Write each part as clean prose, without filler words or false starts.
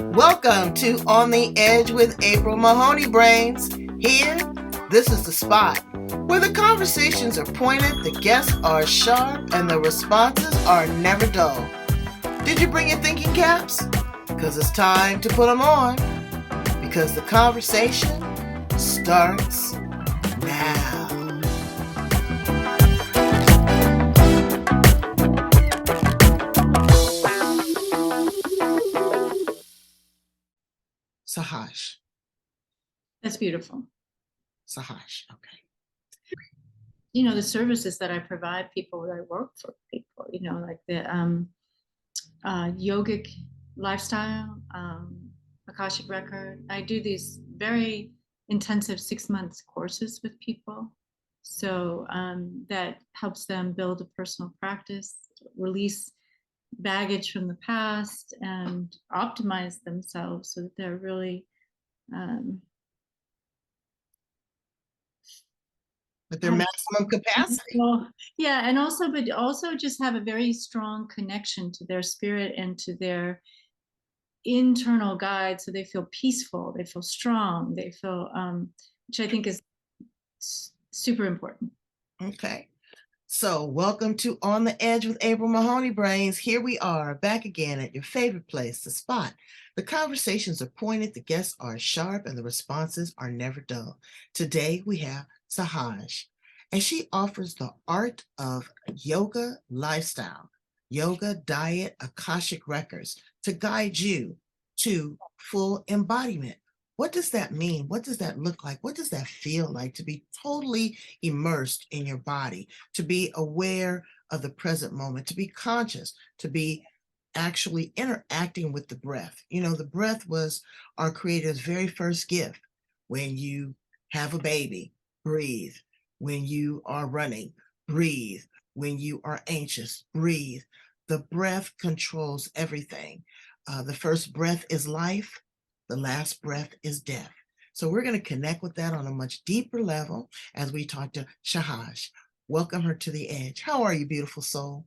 Welcome to On the Edge with April Mahoney Brains. Here, this is the spot where the conversations are pointed, the guests are sharp, and the responses are never dull. Did you bring your thinking caps? Because it's time to put them on. Because the conversation starts now. Sahaj. That's beautiful. Sahaj, okay. You know, the services that I provide people, that I work for people, you know, like the yogic lifestyle, Akashic record. I do these very intensive 6 months courses with people. So that helps them build a personal practice, release baggage from the past, and optimize themselves so that they're really At their maximum capacity. Well, yeah, and also, but also just have a very strong connection to their spirit and to their internal guide, so they feel peaceful, they feel strong, they feel, which I think is super important. Okay. So welcome to On the Edge with April Mahoney Brains. Here we are back again at your favorite place, the spot. The conversations are pointed, the guests are sharp, and the responses are never dull. Today we have Sahaj, and she offers the art of yoga lifestyle, yoga, diet, Akashic records to guide you to full embodiment. What does that mean? What does that look like? What does that feel like to be totally immersed in your body, to be aware of the present moment, to be conscious, to be actually interacting with the breath? You know, the breath was our Creator's very first gift. When you have a baby, breathe. When you are running, breathe. When you are anxious, breathe. The breath controls everything. The first breath is life. The last breath is death. So we're going to connect with that on a much deeper level as we talk to Sahaj. Welcome her to the edge. How are you, beautiful soul?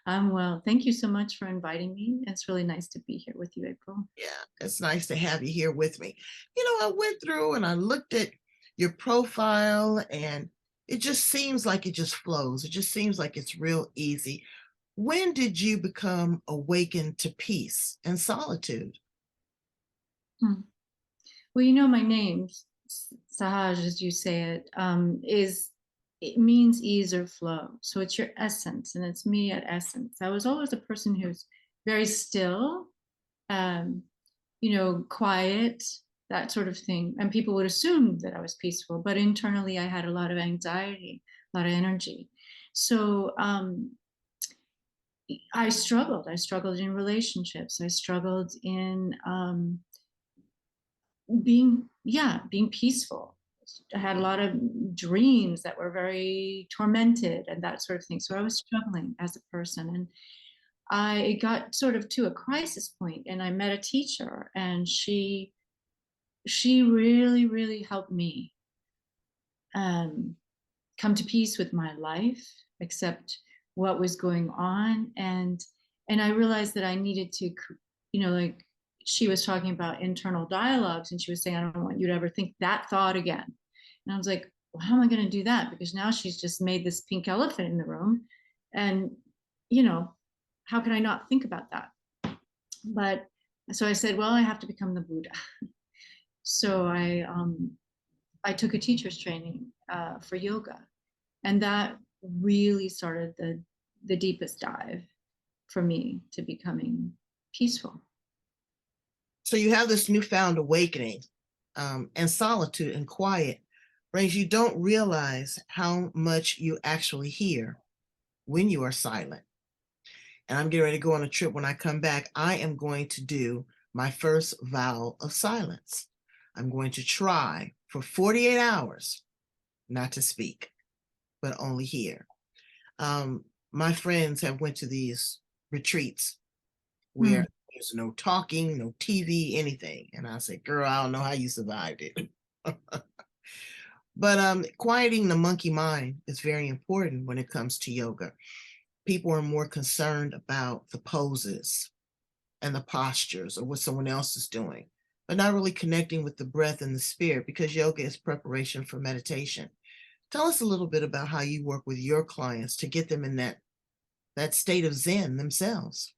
I'm well. Thank you so much for inviting me. It's really nice to be here with you, April. Yeah, it's nice to have you here with me. You know, I went through and I looked at your profile, and it just seems like it just flows. It just seems like it's real easy. When did you become awakened to peace and solitude? Well, you know, my name, Sahaj, as you say it, it means ease or flow. So it's your essence, and it's me at essence. I was always a person who's very still, um, you know, quiet, that sort of thing. And people would assume that I was peaceful, but internally I had a lot of anxiety, a lot of energy. So I struggled. I struggled in relationships. I struggled in being peaceful. I had a lot of dreams that were very tormented and that sort of thing. So I was struggling as a person, and I got sort of to a crisis point, and I met a teacher, and she really helped me come to peace with my life, accept what was going on, and I realized that I needed to, you know, like, she was talking about internal dialogues, and she was saying, I don't want you to ever think that thought again. And I was like, well, how am I going to do that? Because now she's just made this pink elephant in the room, and, you know, how can I not think about that? But so I said, well, I have to become the Buddha. So I took a teacher's training for yoga, and that really started the deepest dive for me to becoming peaceful. So you have this newfound awakening, and solitude and quiet brings you don't realize how much you actually hear when you are silent. And I'm getting ready to go on a trip. When I come back, I am going to do my first vow of silence. I'm going to try for 48 hours not to speak, but only hear. My friends have went to these retreats where there's no talking, no TV, anything. And I said, girl, I don't know how you survived it. But quieting the monkey mind is very important when it comes to yoga. People are more concerned about the poses and the postures or what someone else is doing, but not really connecting with the breath and the spirit, because yoga is preparation for meditation. Tell us a little bit about how you work with your clients to get them in that state of Zen themselves.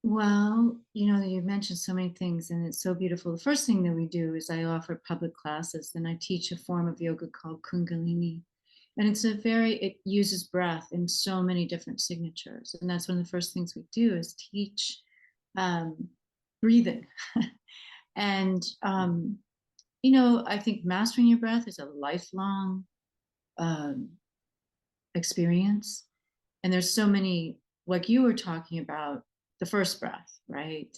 Well, you mentioned so many things and it's so beautiful. The first thing that we do is I offer public classes and I teach a form of yoga called Kundalini. And it uses breath in so many different signatures. And that's one of the first things we do is teach breathing. And, I think mastering your breath is a lifelong um, experience. And there's so many, like you were talking about, the first breath, right?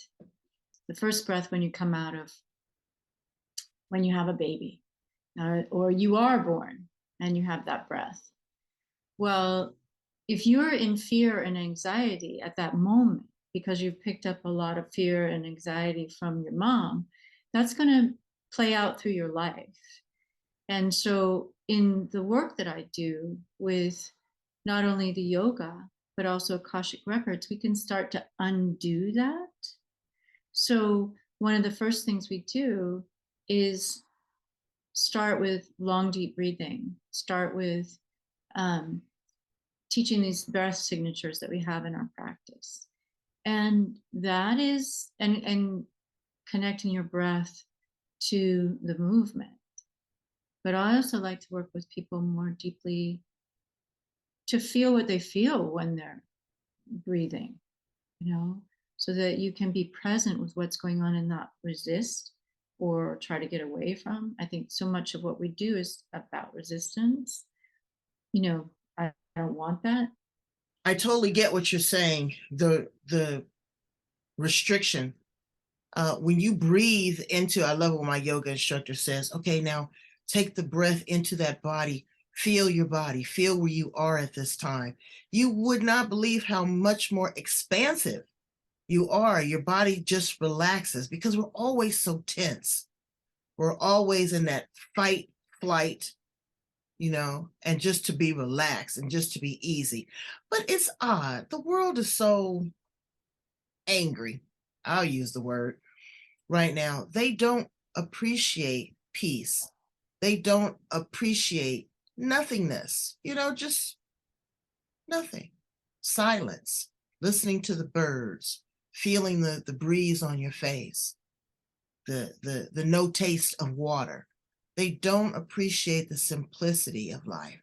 The first breath when you come out of, when you have a baby, or you are born and you have that breath. Well, if you're in fear and anxiety at that moment, because you've picked up a lot of fear and anxiety from your mom, that's going to play out through your life. And so, in the work that I do with not only the yoga, but also Akashic Records, we can start to undo that. So, one of the first things we do is start with long, deep breathing, start with teaching these breath signatures that we have in our practice. And that is, and connecting your breath to the movement. But I also like to work with people more deeply to feel what they feel when they're breathing, so that you can be present with what's going on and not resist or try to get away from. I think so much of what we do is about resistance. I don't want that. I totally get what you're saying. The restriction. When you breathe into, I love what my yoga instructor says, okay, now take the breath into that body, feel your body, feel where you are at this time. You would not believe how much more expansive you are. Your body just relaxes because we're always so tense. We're always in that fight, flight, and just to be relaxed and just to be easy. But it's odd. The world is so angry. I'll use the word right now. They don't appreciate peace. They don't appreciate nothingness, just nothing. Silence, listening to the birds, feeling the breeze on your face, the no taste of water. They don't appreciate the simplicity of life.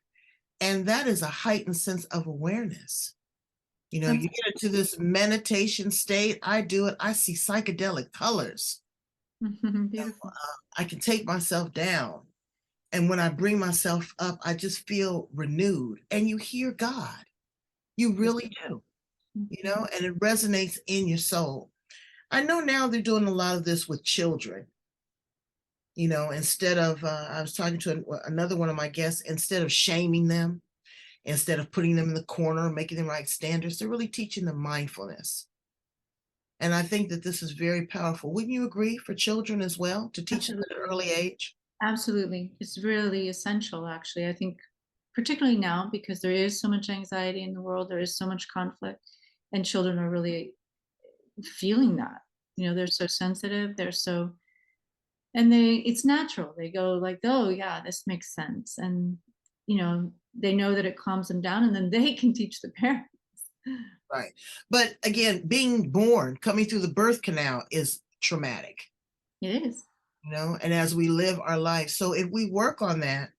And that is a heightened sense of awareness. You get into this meditation state. I do it. I see psychedelic colors. Beautiful. I can take myself down. And when I bring myself up, I just feel renewed. And you hear God. You really do, and it resonates in your soul. I know now they're doing a lot of this with children. Instead of, I was talking to another one of my guests, instead of shaming them, instead of putting them in the corner, making them write standards, they're really teaching them mindfulness. And I think that this is very powerful. Wouldn't you agree, for children as well, to teach them at an early age? Absolutely. It's really essential, actually. I think, particularly now, because there is so much anxiety in the world, there is so much conflict, and children are really feeling that. They're so sensitive, and it's natural. They go like, oh, yeah, this makes sense. And, they know that it calms them down, and then they can teach the parents. Right. But again, being born, coming through the birth canal is traumatic. It is. And as we live our life. So if we work on that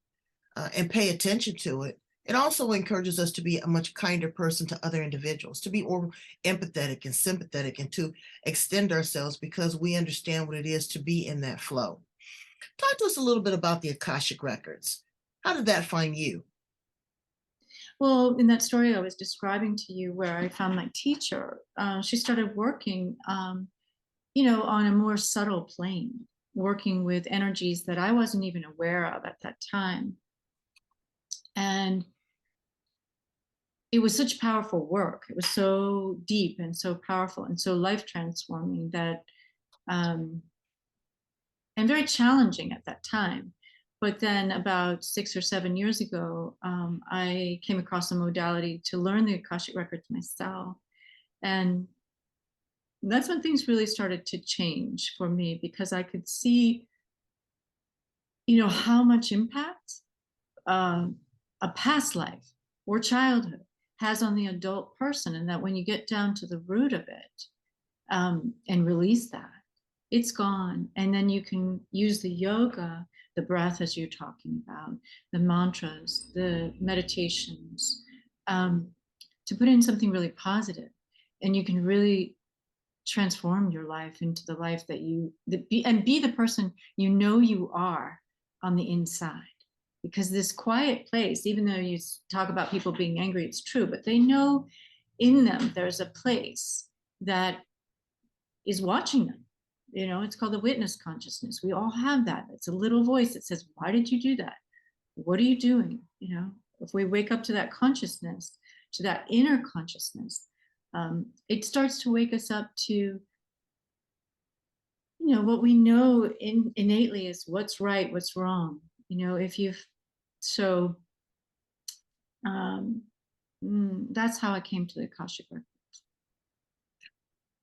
and pay attention to it, it also encourages us to be a much kinder person to other individuals, to be more empathetic and sympathetic, and to extend ourselves because we understand what it is to be in that flow. Talk to us a little bit about the Akashic Records. How did that find you? Well, in that story I was describing to you, where I found my teacher, she started working, on a more subtle plane, working with energies that I wasn't even aware of at that time. And it was such powerful work. It was so deep and so powerful and so life transforming that, and very challenging at that time. But then about 6 or 7 years ago, I came across a modality to learn the Akashic records myself. And that's when things really started to change for me, because I could see, how much impact um, a past life or childhood has on the adult person. And that when you get down to the root of it, and release that, it's gone. And then you can use the yoga, the breath, as you're talking about, the mantras, the meditations, um, to put in something really positive. And you can really transform your life into the life that be the person you are on the inside. Because this quiet place, even though you talk about people being angry, it's true, but they know in them there's a place that is watching them. It's called the witness consciousness. We all have that. It's a little voice that says, why did you do that? What are you doing? If we wake up to that consciousness, to that inner consciousness, it starts to wake us up to, what we know innately is what's right, what's wrong. If you've, so that's how I came to the Akashic record.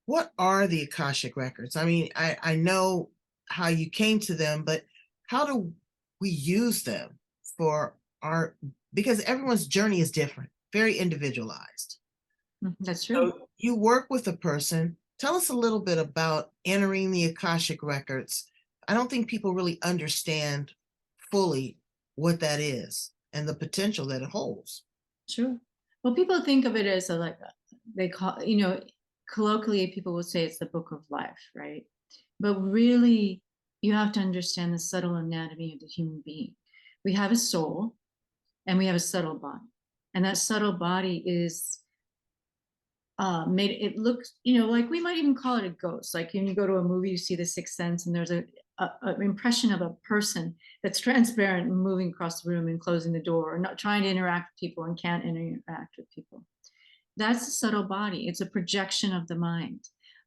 What are the Akashic records? I mean, I know how you came to them, but how do we use them for because everyone's journey is different, very individualized. That's true. So you work with a person. Tell us a little bit about entering the Akashic records. I don't think people really understand fully what that is and the potential that it holds. Sure. Well, people think of it as they call, colloquially, people will say it's the book of life, right? But really, you have to understand the subtle anatomy of the human being. We have a soul and we have a subtle body. And that subtle body is it looks, like we might even call it a ghost. Like when you go to a movie, you see The Sixth Sense, and there's an impression of a person that's transparent and moving across the room and closing the door, or not trying to interact with people and can't interact with people. That's the subtle body. It's a projection of the mind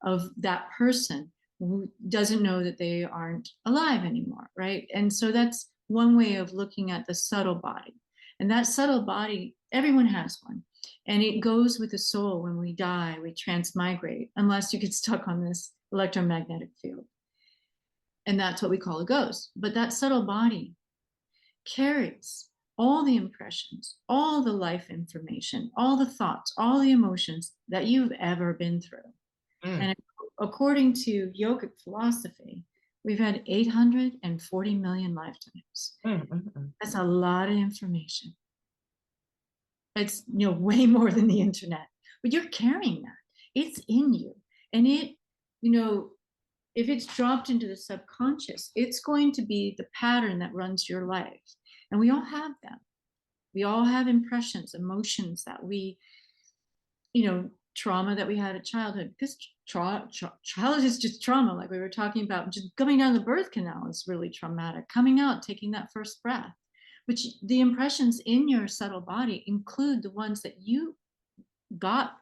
of that person who doesn't know that they aren't alive anymore, right? And so that's one way of looking at the subtle body. And that subtle body, everyone has one. And it goes with the soul. When we die, we transmigrate, unless you get stuck on this electromagnetic field. And that's what we call a ghost. But that subtle body carries all the impressions, all the life information, all the thoughts, all the emotions that you've ever been through. And according to yogic philosophy, we've had 840 million lifetimes. That's a lot of information. It's way more than the internet, but you're carrying that. It's in you. And it, if it's dropped into the subconscious, it's going to be the pattern that runs your life. And we all have them. We all have impressions, emotions that we, trauma that we had at childhood, because childhood is just trauma. Like we were talking about, just coming down the birth canal is really traumatic. Coming out, taking that first breath. But the impressions in your subtle body include the ones that you got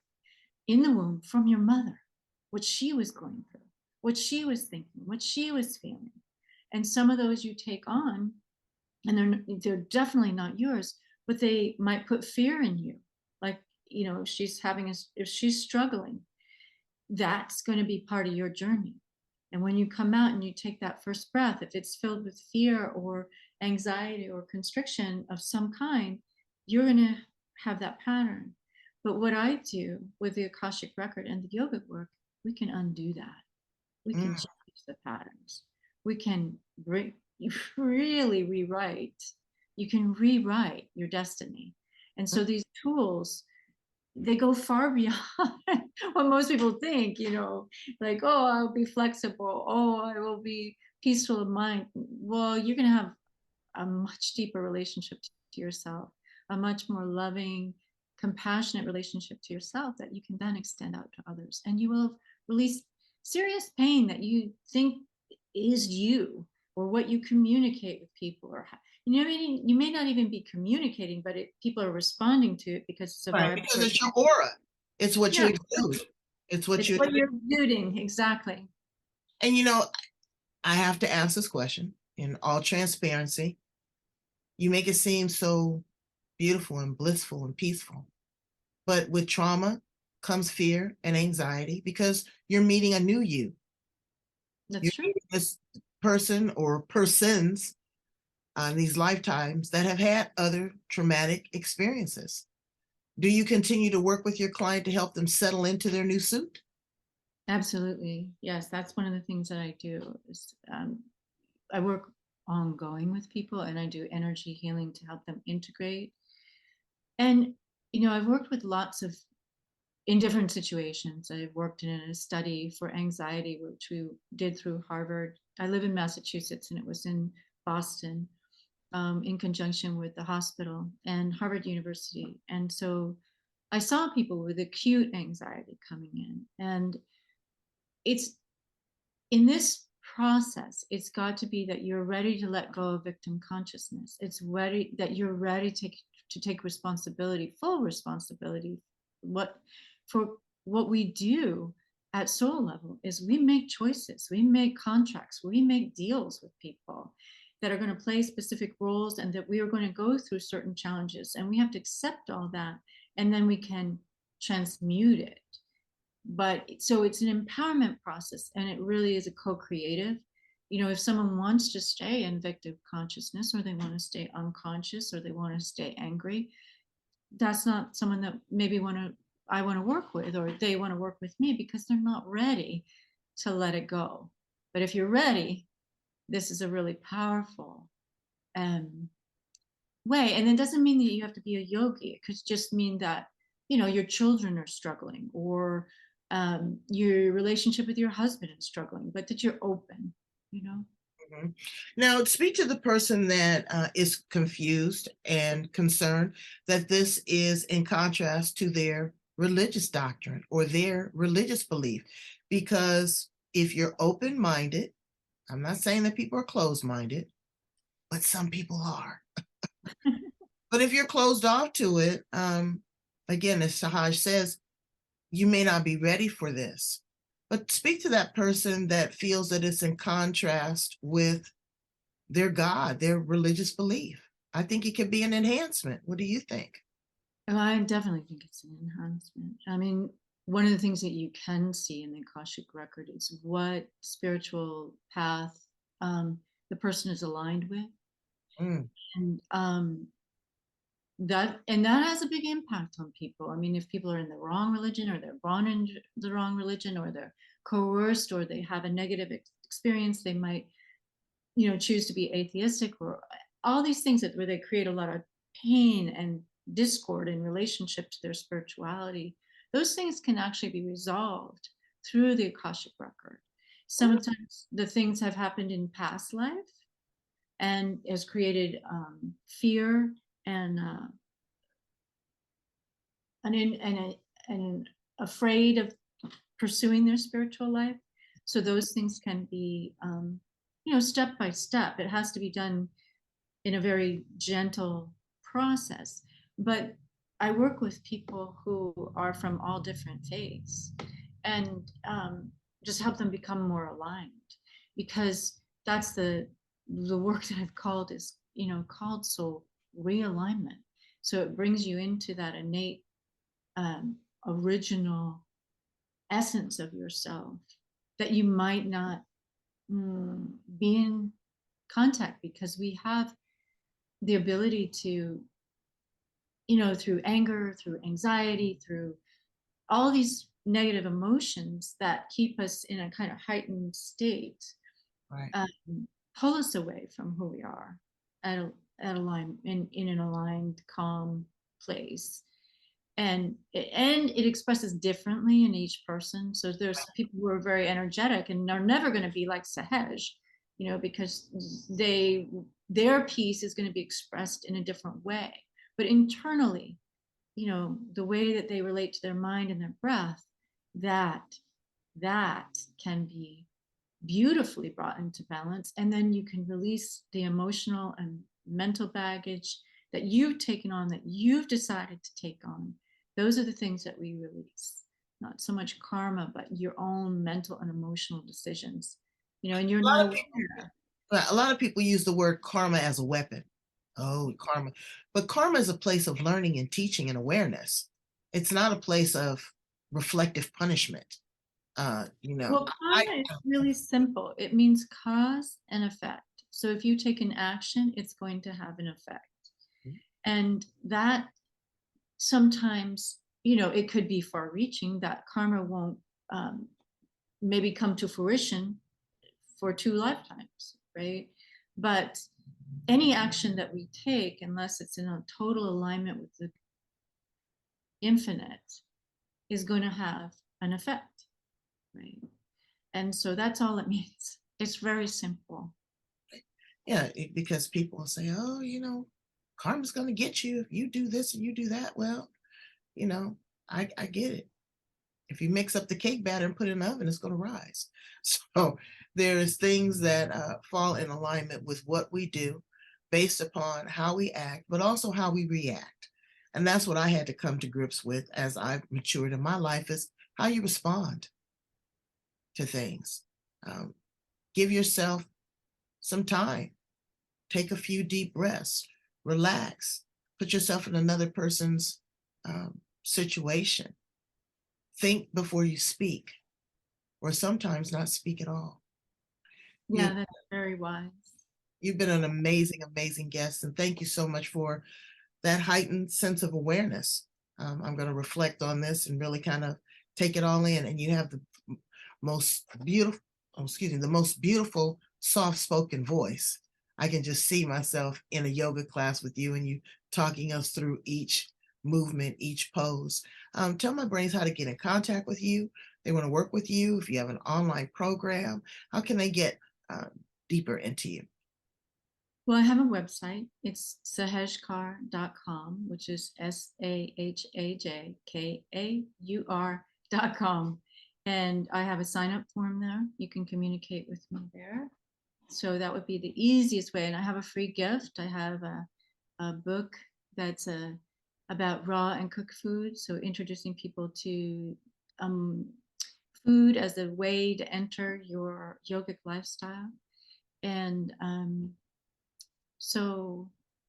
in the womb from your mother, what she was going through, what she was thinking, what she was feeling. And some of those you take on, and they're definitely not yours, but they might put fear in you. Like, if she's struggling, that's going to be part of your journey. And when you come out and you take that first breath, if it's filled with fear or anxiety or constriction of some kind, you're going to have that pattern. But what I do with the Akashic record and the yogic work, we can undo that. We can change the patterns. We can really rewrite. You can rewrite your destiny. And so these tools, they go far beyond what most people think, like, oh, I'll be flexible. Oh, I will be peaceful of mind. Well, you're going to have a much deeper relationship to yourself, a much more loving, compassionate relationship to yourself that you can then extend out to others. And you will release serious pain that you think is you, or what you communicate with people, or you may not even be communicating, but people are responding to it because it's a Right, vibe. because it's your aura. It's what you exude. It's what you're exuding, exactly. And I have to ask this question in all transparency. You make it seem so beautiful and blissful and peaceful. But with trauma comes fear and anxiety because you're meeting a new you. That's You're true. meeting this person or persons these lifetimes that have had other traumatic experiences. Do you continue to work with your client to help them settle into their new suit? Absolutely. Yes, that's one of the things that I do is I work ongoing with people and I do energy healing to help them integrate. And I've worked with lots of in different situations. I've worked in a study for anxiety, which we did through Harvard. I live in Massachusetts, and it was in Boston, in conjunction with the hospital and Harvard University. And so I saw people with acute anxiety coming in. And it's in this process, it's got to be that you're ready to let go of victim consciousness. It's ready that you're ready to take responsibility, full responsibility. What for what we do at soul level is we make choices, we make contracts, we make deals with people that are going to play specific roles and that we are going to go through certain challenges, and we have to accept all that, and then we can transmute it. But so it's an empowerment process, and it really is a co-creative. If someone wants to stay in victim consciousness, or they want to stay unconscious, or they want to stay angry, that's not someone that maybe I want to work with, or they want to work with me, because they're not ready to let it go. But if you're ready, this is a really powerful um, way. And it doesn't mean that you have to be a yogi. It could just mean that your children are struggling, or your relationship with your husband is struggling, but that you're open. Mhm. Now, speak to the person that is confused and concerned that this is in contrast to their religious doctrine or their religious belief. Because if you're open minded, I'm not saying that people are closed minded, but some people are. But if you're closed off to it, again, as Sahaj says, you may not be ready for this. But speak to that person that feels that it's in contrast with their God, their religious belief. I think it could be an enhancement. What do you think? And I definitely think it's an enhancement. I mean, one of the things that you can see in the Akashic record is what spiritual path the person is aligned with. Mm, And that has a big impact on people. I mean, if people are in the wrong religion, or they're born in the wrong religion, or they're coerced, or they have a negative experience, they might choose to be atheistic, or all these things where they create a lot of pain and discord in relationship to their spirituality. Those things can actually be resolved through the Akashic record. Sometimes the things have happened in past life and has created fear and and afraid of pursuing their spiritual life. So those things can be, step by step. It has to be done in a very gentle process. But I work with people who are from all different faiths, and just help them become more aligned, because that's the work that I've called is called soul realignment. So it brings you into that innate original essence of yourself that you might not be in contact, because we have the ability to, through anger, through anxiety, through all these negative emotions that keep us in a kind of heightened state, right. um, pull us away from who we are at at aligned in an aligned, calm place. And it expresses differently in each person. So there's people who are very energetic and are never going to be like Sahaj, because their piece is going to be expressed in a different way. But internally, the way that they relate to their mind and their breath, that that can be beautifully brought into balance. And then you can release the emotional and mental baggage that you've taken on, that you've decided to take on. Those are the things that we release, not so much karma, but your own mental and emotional decisions, and you're A not lot of aware. people, a lot of people use the word karma as a weapon. Oh, karma. But karma is a place of learning and teaching and awareness. It's not a place of reflective punishment. You know, Well, I karma is really simple. It means cause and effect. So if you take an action, it's going to have an effect. And that sometimes, it could be far reaching that karma won't um, maybe come to fruition for 2 lifetimes, right? But any action that we take, unless it's in a total alignment with the infinite, is going to have an effect, right? And so that's all it means. It's very simple. yeah, because people will say, oh, karma's going to get you if you do this and you do that. Well, you know, I get it. If you mix up the cake batter and put it in the oven, it's going to rise. So there's things that fall in alignment with what we do based upon how we act, but also how we react. And that's what I had to come to grips with as I've matured in my life is how you respond to things. Um, give yourself some time, take a few deep breaths, relax, put yourself in another person's situation. Think before you speak, or sometimes not speak at all. You, Yeah, that's very wise. you've been an amazing, amazing guest, and thank you so much for that heightened sense of awareness. I'm going to reflect on this and really kind of take it all in. And you have the most beautiful, the most beautiful soft-spoken voice. I can just see myself in a yoga class with you and you talking us through each movement, each pose. Tell my brains how to get in contact with you. They want to work with you. If you have an online program, how can they get uh, deeper into you? Well, I have a website. It's sahajkaur.com, which is SAHAJKAUR.com. And I have a sign up form there. You can communicate with me there. So that would be the easiest way. And I have a free gift. I have a book that's about raw and cooked food. So introducing people to um, food as a way to enter your yogic lifestyle. And so,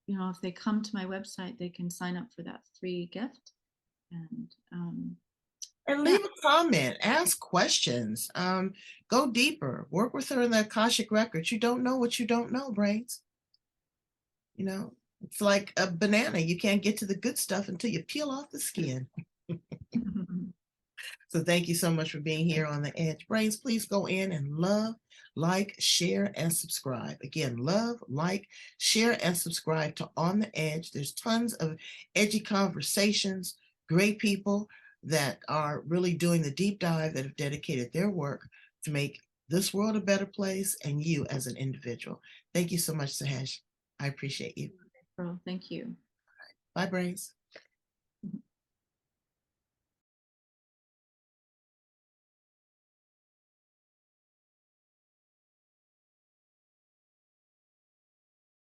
if they come to my website, they can sign up for that free gift. And And yeah, leave a comment, ask questions, go deeper, work with her in the Akashic records. You don't know what you don't know, brains. It's like a banana. You can't get to the good stuff until you peel off the skin. So thank you so much for being here on the Edge. Brains, please go in and love, like, share, and subscribe. Again, love, like, share, and subscribe to On the Edge. There's tons of edgy conversations, great people that are really doing the deep dive that have dedicated their work to make this world a better place and you as an individual. Thank you so much, Sahaj. I appreciate you. thank you. Bye, Brains.